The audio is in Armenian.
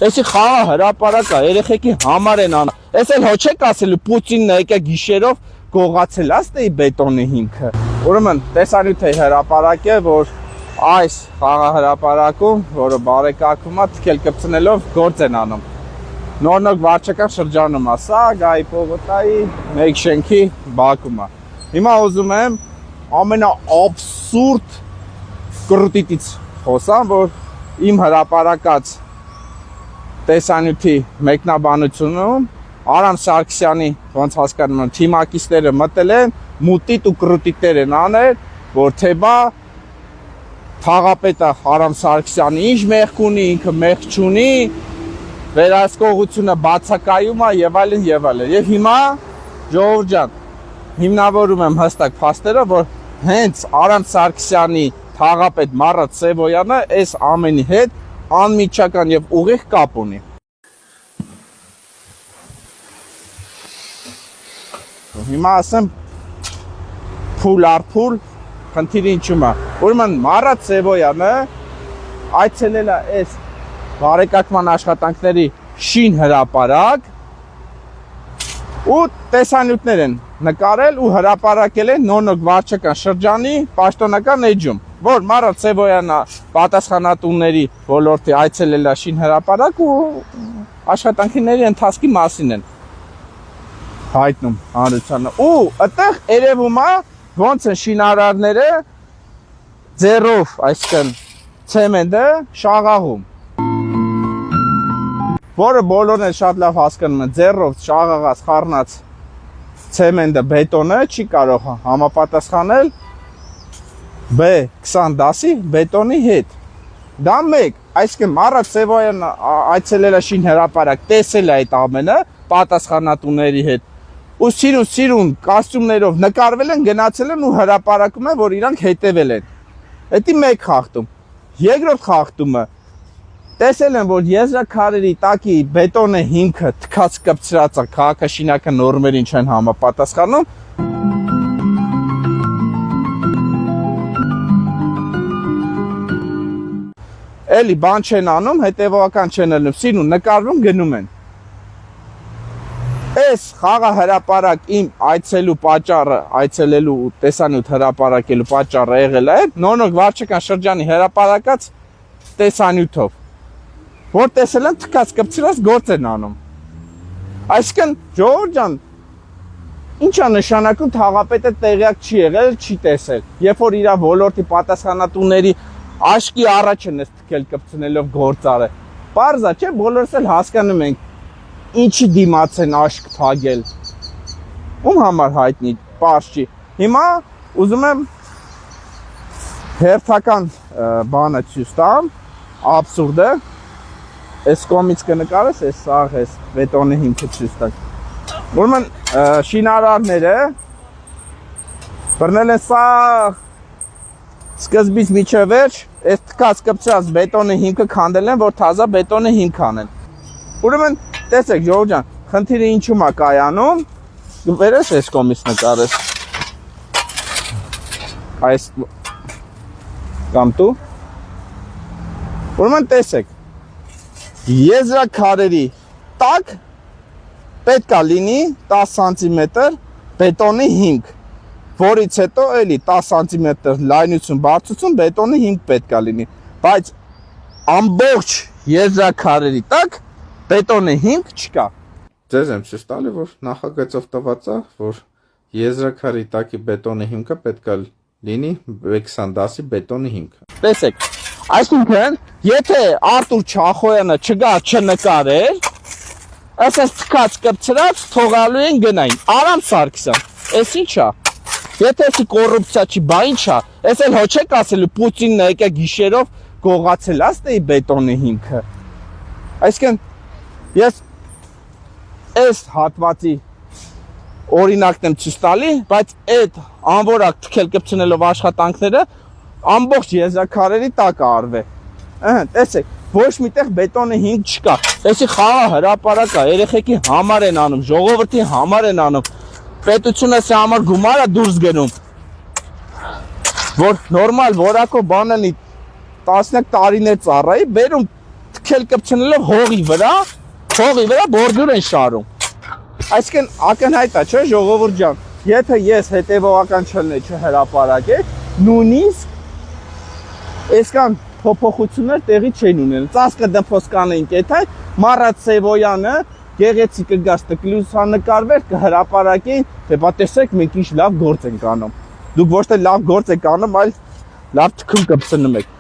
Էսի խաղը հրապարակ է, երեխեքի համար են անում։ Էս էլ հո չեք ասելու Պուտինն է եկա գիշերով գողացել աստեի բետոնի հիմքը։ Ուրեմն տեսանյութ է հրապարակ է, որ այս խաղը հրապարակում, որը բարեկարգվում է, թքել կպցնելով գործ են անում։ Նորնոք վարչական շրջանում է, սա Գայի պողոտայի մեկ շենքի բակում է։ Հիմա ուզում եմ ամենաաբսուրդ կրուտիտից խոսամ, որ իմ հրապարակած տեսանյութի մեկնաբանությունում Արամ Սարգսյանի ոնց հասկանում եմ թիմակիցները մտել են, մուտիտ ու կրուտիտներ են անել, որ թե բա թաղապետը Արամ Սարգսյանի ինչ մեղք ունի, ինքը մեղք չունի, վերահսկողությունը բացակայում է եւ այլն եւ այլն։ Եվ հիմա ժողովուրդ ջան, հիմնավորում եմ հստակ փաստերը, որ հենց Արամ Սարգսյանի թաղապետ Մարատ Սևոյանը այս ամենի հետ անմիջական եւ ուղիղ կապ ունի։ Հիմա ասեմ փուլ առ փուլ խնդիրը ինչու՞մ է։ Ուրեմն Մարատ Սևոյանը այցելել է այս բարեկարգման աշխատանքների շին հրապարակ ու տեսանյութներ են նկարել ու հրապարակել են Նորնոք վարչական շրջանի պաշտոնական էջում, որ Մարատ Սևոյանը պատասխանատուների ոլորտի այցելել է շին հրապարակ ու աշխատանքների ընթացքի մասին են հայտնում հանրությանը։ Ու այդտեղ երևում է ոնց են շինարարները ձեռով, այսինքն ցեմենտը շաղաղում, որը բոլորն էլ շատ լավ հասկանում են, ձեռով շաղաղած խառնած ցեմենտը, բետոնը չի կարող համապատասխանել B20 դասի բետոնի հետ։ Դա մեկ, այսինքն Մարատ Սևոյանը այցելել է շին հրապարակ, տեսել է այդ ամենը պատասխանատուների հետ ու սիրուն կոստյումներով նկարվել են, գնացել են ու հրապարակում են, որ իրանք հետևել են։ Դա մեկ խախտում։ Երկրորդ խախտումը տեսել են, որ եզրաքարերի տակի բետոնե հիմքը թքած կպցրած է, քաղաքաշինական նորմերին չեն համապատասխանում։ Էլի բան չեն անում, հետևողական չեն ելնում, սիրուն նկարվում գնում են։ Այս խաղը հրապարակ իմ այցելու պատճառը, այցելելու ու տեսանյութ հրապարակելու պատճառը եղել է Նորնոք վարչական շրջանի հրապարակած տեսանյութով, որ տեսել են թքած կպցրած գործ են անում։ Այսինքն ժողովուրդ ջան, ինչ է նշանակում թաղապետը տեղյակ չի եղել, չի տեսել, երբ որ իր ոլորտի պատասխանատուների աշկի առաջ են թքել կպցնելով գործարը։ Պարզ է, չէ՞, բոլորս էլ հասկանում ենք ինչի դիմաց են աշկ թագել։ Ում համար հայտնի, պարզ չի։ Հիմա ուզում եմ հերթական բանը ցույց տամ, աբսուրդը։ Այս կողմից կնկարես, այս սաղ, այս բետոնի հիմքը ցույց տակ։ Ուրեմն շինարարները բռնել են սաղ սկզբից մինչև վերջ, այս թքած կպցրած բետոնի հիմքը քանդել են, որ թազա բետոնի հիմք անեն։ Ուրեմն տեսեք ժողովուրդ ջան, խնդիրը ինչու՞մ է կայանում, վերես այս կողմից նկարես, այս կամ դու, ուրեմն տեսեք, եզրաքարերի տակ պետք է լինի 10 սանտիմետր բետոնի հիմք, որից հետո էլի 10 սանտիմետր լայնություն, բարձրություն բետոնի հիմք պետք է լինի, բայց ամբողջ եզրաքարերի տակ բետոնի հիմք չկա։ Ձեզ եմ ցույց տալի, որ նախագծով տված է, որ եզրաքարի տակի բետոնի հիմքը պետք է լինի 20 դասի բետոնի հիմքը։ Տեսեք, այսինքն, եթե Արտուր Չախոյանը չգա չնկարեր, ասես թքած կպցրած թողալու են գնային։ Արամ Սարգսյան, էս ի՞նչ է։ Եթե էսի կոռուպցիա չի, բա ի՞նչ է։ Էս էլ հո չեք ասելու Պուտինն է եկա գիշերով գողացել աստեի բետոնի հիմքը։ Այսինքն ես այս հատվածի օրինակն եմ ցույց տալի, բայց այդ անորակ թքել կպցնելով աշխատանքները ամբողջ եզրաքարերի տակ արվել։ Տեսեք, ոչ միտեղ բետոնի հիմք չկա։ Էսի խաղը հրապարակ է, երեխեքի համար են անում, ժողովրդի համար են անում։ Պետությունը սա համար գումար է դուրս գնում, որ նորմալ որակով բան լինի, տասնյակ տարիներ ծառայի, բերում քել կպցնելով հողի վրա բորդյուր են շարում։ Այսինքն ակնհայտ է, չէ, ժողովուրդ ջան, եթե ես հետևողական չլինեի, չհրապարակեի, նույնիսկ այսքան փոփոխություններ տեղի չեն ունենում։ Ծածկը դմփոս կանեինք այդ, Մարատ Սևոյանը գեղեցիկ կգաց կլուսանկարվեր, կհրապարակեին, թե բա տեսեք մենք ինչ լավ գործ ենք անում։ Դուք ոչ թե լավ գործ եք անում, այլ լավ թքում կպցնում եք։